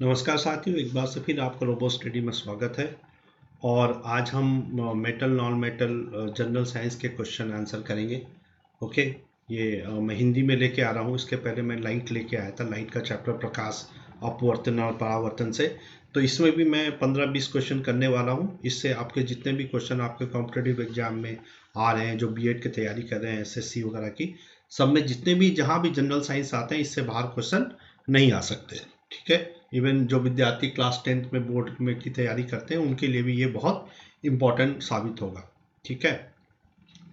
नमस्कार साथियों, एक बार से फिर आपका रोबो स्टडी में स्वागत है। और आज हम metal non metal general science के क्वेश्चन आंसर करेंगे। ओके, ये मैं हिंदी में लेके आ रहा हूँ। इसके पहले मैं लाइट लेके आया था, लाइट का चैप्टर प्रकाश अपवर्तन और परावर्तन से। तो इसमें भी मैं 15-20 क्वेश्चन करने वाला हूँ। इससे आपके जितने भी क्वेश्चन आपके कॉम्पिटेटिव एग्जाम में आ रहे हैं, जो बीएड की तैयारी कर रहे हैं, एसएससी वगैरह की, सब में जितने भी जहाँ भी जनरल साइंस आते हैं, इससे बाहर क्वेश्चन नहीं आ सकते। ठीक है, इवन जो विद्यार्थी क्लास 10th में बोर्ड में की तैयारी करते हैं, उनके लिए भी ये बहुत इम्पोर्टेंट साबित होगा। ठीक है,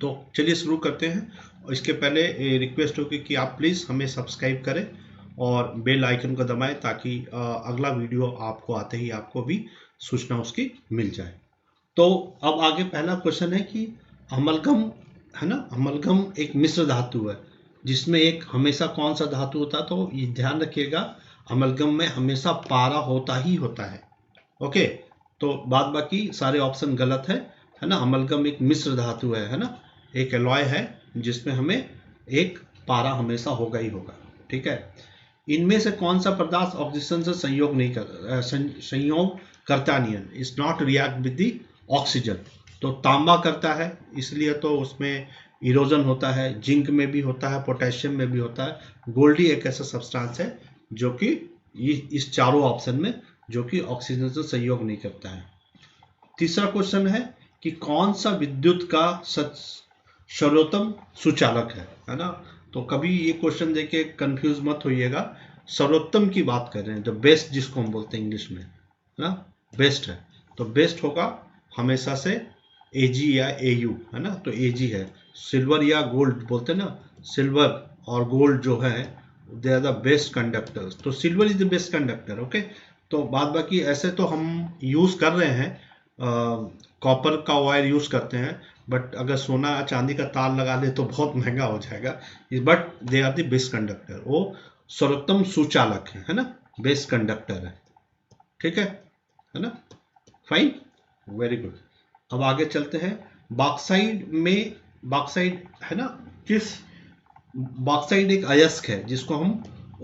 तो चलिए शुरू करते हैं। और इसके पहले रिक्वेस्ट होगी कि आप प्लीज़ हमें सब्सक्राइब करें और बेल आइकन को दबाएं, ताकि अगला वीडियो आपको आते ही आपको भी सूचना उसकी मिल जाए। तो अब आगे पहला क्वेश्चन है कि अमलगम, है ना, अमलगम एक मिश्र धातु है जिसमें एक हमेशा कौन सा धातु होता है। तो ये ध्यान रखिएगा, अमलगम में हमेशा पारा होता ही होता है। ओके, तो बाद बाकी सारे ऑप्शन गलत है ना। अमलगम एक मिश्र धातु है ना, एक एलॉय है जिसमें हमें एक पारा हमेशा होगा ही होगा। ठीक है, इनमें से कौन सा पदार्थ ऑक्सीजन से संयोग नहीं कर संयोग करता नहीं है, is not react with the oxygen. तो तांबा करता है, इसलिए तो उसमें इरोजन होता है। जिंक में भी होता है, पोटेशियम में भी होता है। गोल्ड ही एक ऐसा सब्सटेंस है जो कि इस चारों ऑप्शन में जो कि ऑक्सीजन से सहयोग नहीं करता है। तीसरा क्वेश्चन है कि कौन सा विद्युत का सर्वोत्तम सुचालक है ना। तो कभी ये क्वेश्चन देके कंफ्यूज मत होइएगा। सर्वोत्तम की बात कर रहे हैं, द बेस्ट जिसको हम बोलते हैं इंग्लिश में, है ना, बेस्ट है। तो बेस्ट होगा हमेशा से एजी या एयू, है ना। तो एजी है। सिल्वर या गोल्ड बोलते हैं ना, सिल्वर और गोल्ड जो है they are the best conductors. तो silver is the best conductor. Okay, तो बाद बाकी ऐसे तो हम यूज कर रहे हैं, कॉपर का वायर यूज करते हैं, बट अगर सोना चांदी का तार लगा दे तो बहुत महंगा हो जाएगा। But they are the best conductor, वो सर्वोत्तम सुचालक है ना, बेस्ट कंडक्टर है। ठीक है ना, फाइन, वेरी गुड। अब आगे चलते हैं। बॉक्साइड में, बॉक्साइड है ना, किस, बॉक्साइड एक अयस्क है जिसको हम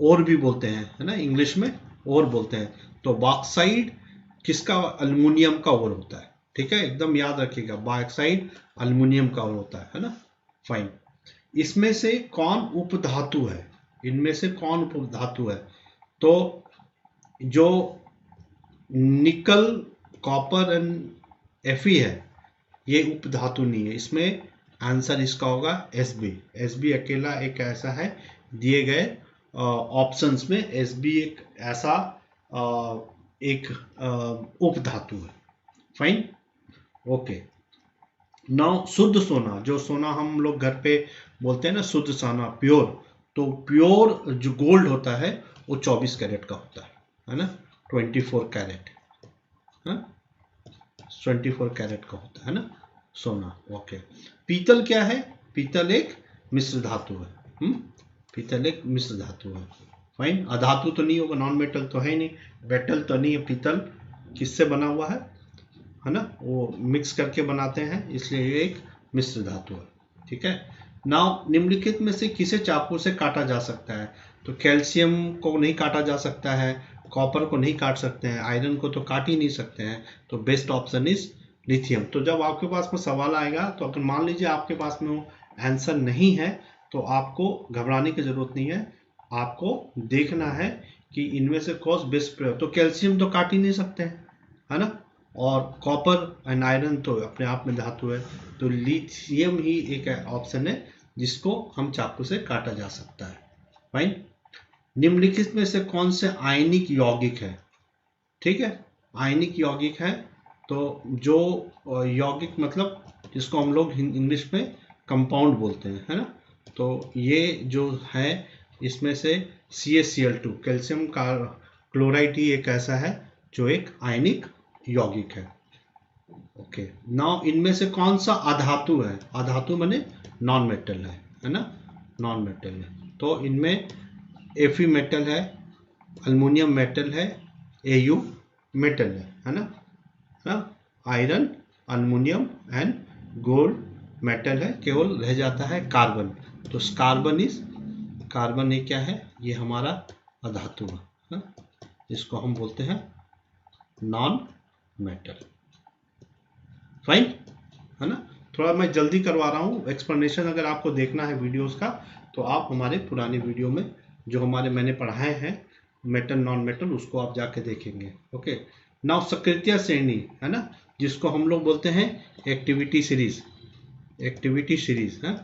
और भी बोलते हैं, है ना, इंग्लिश में और बोलते हैं। तो बॉक्साइड किसका, अल्युमिनियम का और होता है। ठीक है, एकदम याद रखिएगा, बॉक्साइड अल्युमिनियम का और होता है ना, फाइन। इसमें से कौन उपधातु है, इनमें से कौन उपधातु है। तो जो निकल, कॉपर एंड एफी है, ये उपधातु नहीं है। इसमें आंसर इसका होगा एसबी। एसबी अकेला एक ऐसा है, दिए गए ऑप्शंस में एसबी एक ऐसा एक उपधातु है। Fine, okay. नाउ शुद्ध सोना, जो सोना हम लोग घर पे बोलते हैं ना, शुद्ध सोना, प्योर। तो प्योर जो गोल्ड होता है वो 24 कैरेट का होता है ना, 24 कैरेट, 24 कैरेट का होता है ना सोना। ओके, पीतल क्या है, पीतल एक मिश्र धातु है। पीतल एक मिश्र धातु है। फाइन, अधातु तो नहीं होगा, नॉन मेटल तो है नहीं, मेटल तो नहीं है। पीतल किससे बना हुआ है ना, वो मिक्स करके बनाते हैं, इसलिए ये एक मिश्र धातु है। ठीक है, नाउ निम्नलिखित में से किसे चाकू से काटा जा सकता है। तो कैल्शियम को नहीं काटा जा सकता है, कॉपर को नहीं काट सकते हैं, आयरन को तो काट ही नहीं सकते हैं। तो बेस्ट ऑप्शन इज लिथियम। तो जब आपके पास में सवाल आएगा, तो अगर मान लीजिए आपके पास में वो आंसर नहीं है, तो आपको घबराने की जरूरत नहीं है। आपको देखना है कि इनमें से कौन बेस्ट। तो कैल्शियम तो काट ही नहीं सकते हैं, है ना, और कॉपर एंड आयरन तो अपने आप में धातु है। तो लिथियम ही एक ऑप्शन है जिसको हम चाकू से काटा जा सकता है। फाइन, निम्नलिखित में से कौन से आयनिक यौगिक है। ठीक है, आयनिक यौगिक है, तो जो यौगिक मतलब जिसको हम लोग इंग्लिश में कंपाउंड बोलते हैं, है ना। तो ये जो है, इसमें से CaCl2, कैल्शियम का क्लोराइड ही एक ऐसा है जो एक आयनिक यौगिक है। ओके, नाउ इनमें से कौन सा अधातु है। अधातु माने नॉन मेटल है ना, नॉन मेटल है। तो इनमें Fe मेटल है, अल्युमिनियम मेटल है, Au मेटल है ना, iron, aluminium and gold metal है। केवल रह जाता है कार्बन। तो कार्बन इज, कार्बन ये क्या है, ये हमारा अधातु है। इसको हम बोलते हैं नॉन मेटल। फाइन है ना। थोड़ा मैं जल्दी करवा रहा हूँ एक्सप्लेनेशन, अगर आपको देखना है वीडियोस का तो आप हमारे पुराने वीडियो में जो हमारे मैंने पढ़ाए हैं मेटल नॉन मेटल उसको आप जाके देखेंगे। ओके, नाउ सक्रिय श्रेणी है ना, जिसको हम लोग बोलते हैं एक्टिविटी सीरीज। एक्टिविटी सीरीज है,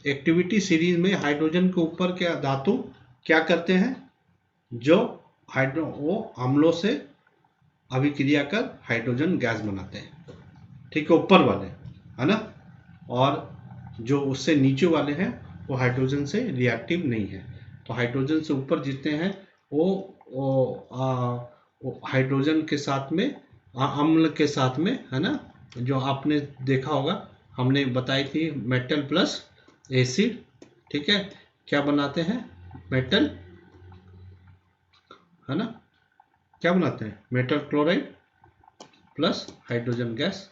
एक्टिविटी सीरीज में हाइड्रोजन के ऊपर के धातु क्या करते हैं, जो वो अम्लों से अभिक्रिया कर हाइड्रोजन गैस बनाते हैं। ठीक है, ऊपर वाले है ना, और जो उससे नीचे वाले हैं वो हाइड्रोजन से रिएक्टिव नहीं है। तो हाइड्रोजन से ऊपर जितने हैं वो हाइड्रोजन के साथ में अम्ल के साथ में है ना, जो आपने देखा होगा हमने बताई थी मेटल प्लस एसिड। ठीक है, क्या बनाते हैं मेटल है ना, क्या बनाते हैं metal chloride plus hydrogen gas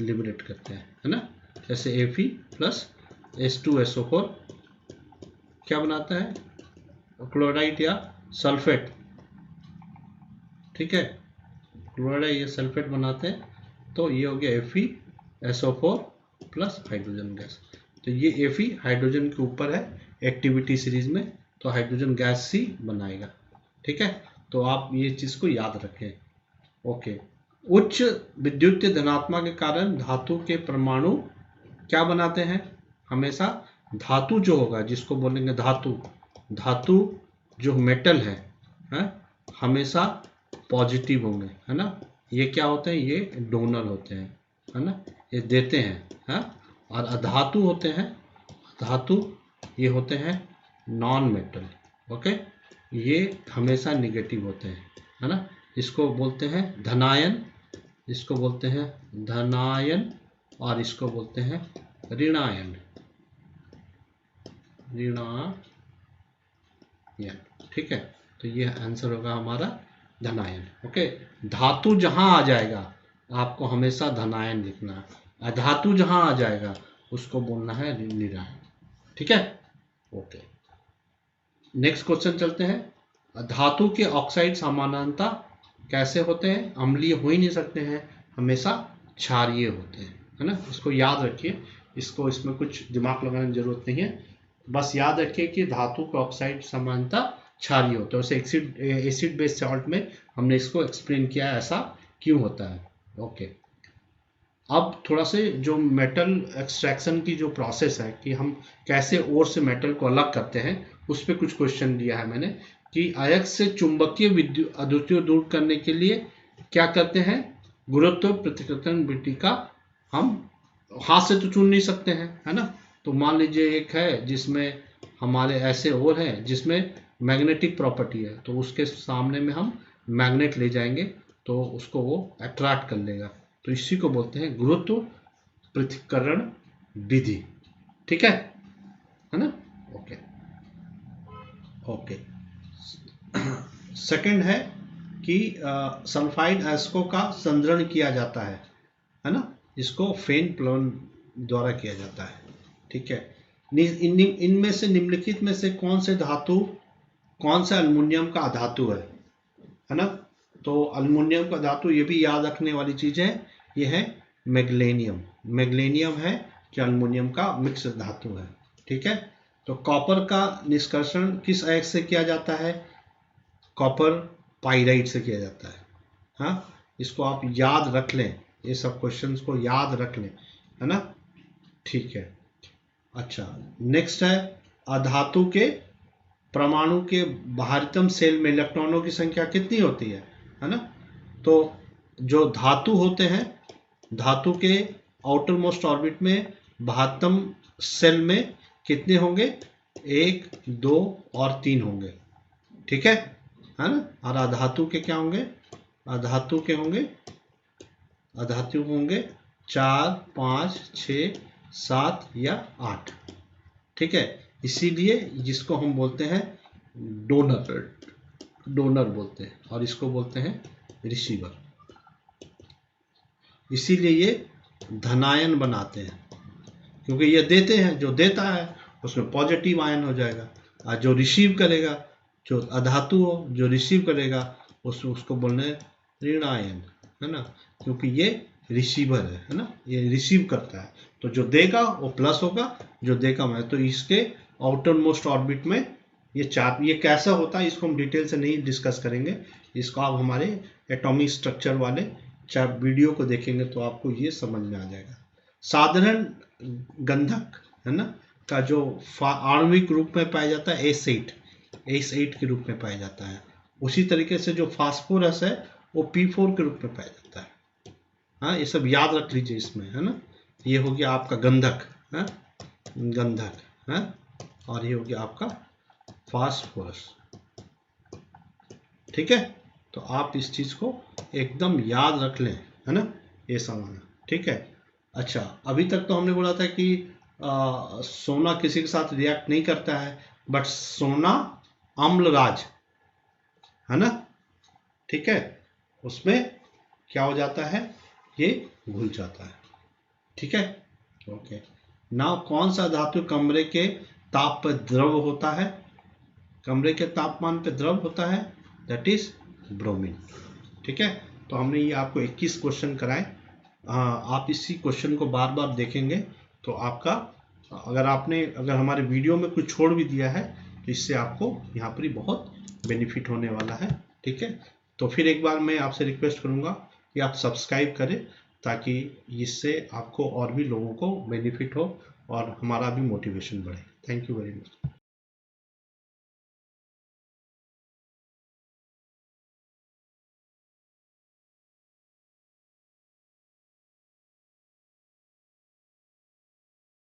liberate करते हैं है ना। जैसे Fe प्लस H2SO4 क्या बनाता है, क्लोराइड या सल्फेट। ठीक है, क्लोराइड या सल्फेट बनाते हैं, तो ये हो गया FeSO4 प्लस हाइड्रोजन गैस। तो ये Fe हाइड्रोजन के ऊपर है एक्टिविटी सीरीज में, तो हाइड्रोजन गैस सी बनाएगा। ठीक है, तो आप ये चीज को याद रखें। ओके, उच्च विद्युत धनात्मक के कारण धातु के परमाणु क्या बनाते हैं, हमेशा धातु जो होगा जिसको बोलेंगे धातु, धातु जो मेटल है हमेशा पॉजिटिव होंगे है ना। ये क्या होते हैं, ये डोनर होते हैं है ना, ये देते हैं और अधातु होते हैं, धातु ये होते हैं नॉन मेटल। ओके, ये हमेशा निगेटिव होते हैं है ना। इसको बोलते हैं धनायन, इसको बोलते हैं धनायन, और इसको बोलते हैं ऋणायन, ऋणायन। ठीक है, तो ये आंसर होगा हमारा धनायन। ओके, धातु जहां आ जाएगा आपको हमेशा धनायन लिखना है, अधातु जहां आ जाएगा उसको बोलना है ऋणायन। ठीक है, ओके, नेक्स्ट क्वेश्चन चलते हैं। धातु के ऑक्साइड सामान्यतः कैसे होते हैं, अम्लीय हो ही नहीं सकते हैं, हमेशा क्षारीय होते हैं है ना। इसको याद रखिए, इसको इसमें कुछ दिमाग लगाने की जरूरत नहीं है, बस याद रखिए कि धातु के ऑक्साइड सामान्यतः क्षारीय होते हैं। वैसे एसिड बेस्ड सॉल्ट में हमने इसको एक्सप्लेन किया है ऐसा क्यों होता है। ओके, अब थोड़ा से जो मेटल एक्सट्रैक्शन की जो प्रोसेस है कि हम कैसे ओर से मेटल को अलग करते हैं, उस पर कुछ क्वेश्चन दिया है मैंने कि अयस्क से चुंबकीय विद्युत अद्वितीय दूर करने के लिए क्या करते हैं, गुरुत्व प्रतिकृतन विधि का हम हाथ से तो चुन नहीं सकते हैं है ना। तो मान लीजिए एक है जिसमें हमारे ऐसे और हैं जिसमें मैग्नेटिक प्रॉपर्टी है, तो उसके सामने में हम मैग्नेट ले जाएंगे तो उसको वो अट्रैक्ट कर लेगा, तो इसी को बोलते हैं गुरुत्व पृथक्करण विधि। ठीक है ना। ओके ओके, सेकंड है कि सल्फाइड एस्को का संद्रण किया जाता है ना, इसको फेन प्लोन द्वारा किया जाता है। ठीक है, इनमें से निम्नलिखित में से कौन से धातु, कौन सा अल्युमिनियम का धातु है ना। तो अल्युमिनियम का धातु ये भी याद रखने वाली चीज है, ये है मैग्नीशियम। मैग्नीशियम है कि अल्युमिनियम का मिक्स धातु है। ठीक है, तो कॉपर का निष्कर्षण किस अयस्क से किया जाता है, कॉपर पाइराइट से किया जाता है। हाँ, इसको आप याद रख लें, ये सब क्वेश्चंस को याद रख लें है ना। ठीक है, अच्छा, नेक्स्ट है अधातु के परमाणु के बाहरीतम सेल में इलेक्ट्रॉनों की संख्या कितनी होती है ना। तो जो धातु होते हैं, धातु के आउटर मोस्ट ऑर्बिट में बाहरीतम सेल में कितने होंगे, 1, 2 और 3 होंगे। ठीक है ना। और अधातु के क्या होंगे, अधातु के होंगे, अधातु होंगे 4, 5, 6, 7 या 8। ठीक है, इसीलिए जिसको हम बोलते हैं डोनर, डोनर बोलते हैं, और इसको बोलते हैं रिसीवर। इसीलिए ये धनायन बनाते हैं, क्योंकि ये देते हैं, जो देता है उसमें पॉजिटिव आयन हो जाएगा, और जो रिसीव करेगा, जो अधातु हो जो रिसीव करेगा उसको बोलना है ऋण आयन, है ना, क्योंकि ये रिसीवर है ना, ये रिसीव करता है। तो जो देगा वो प्लस होगा, जो देगा मैं, तो इसके आउटर मोस्ट ऑर्बिट में ये चार्ज, ये कैसा होता है इसको हम डिटेल से नहीं डिस्कस करेंगे, इसको आप हमारे एटॉमिक स्ट्रक्चर वाले वीडियो को देखेंगे तो आपको ये समझ में आ जाएगा। साधारण गंधक है ना का जो आणविक रूप में पाया जाता है S8 के रूप में पाया जाता है। उसी तरीके से जो फास्फोरस है वो P4 के रूप में पाया जाता है। हाँ, ये सब याद रख लीजिए इसमें, है ना। ये हो गया आपका गंधक, है गंधक, है, और ये हो गया आपका फास्फोरस। ठीक है, तो आप इस चीज को एकदम याद रख लें, है ना, ये सामान। ठीक है, अच्छा, अभी तक तो हमने बोला था कि सोना किसी के साथ रिएक्ट नहीं करता है, बट सोना अम्लराज है ना, ठीक है, उसमें क्या हो जाता है, ये घुल जाता है। ठीक है, ओके। नाउ कौन सा धातु कमरे के ताप पर द्रव होता है, कमरे के तापमान पे द्रव होता है, दैट इज ब्रोमीन। ठीक है, तो हमने ये आपको 21 क्वेश्चन कराए। आप इसी क्वेश्चन को बार बार देखेंगे तो आपका, अगर हमारे वीडियो में कुछ छोड़ भी दिया है तो इससे आपको यहाँ पर बहुत बेनिफिट होने वाला है। ठीक है, तो फिर एक बार मैं आपसे रिक्वेस्ट करूँगा कि आप सब्सक्राइब करें ताकि इससे आपको और भी लोगों को बेनिफिट हो और हमारा भी मोटिवेशन बढ़े। Thank you very much.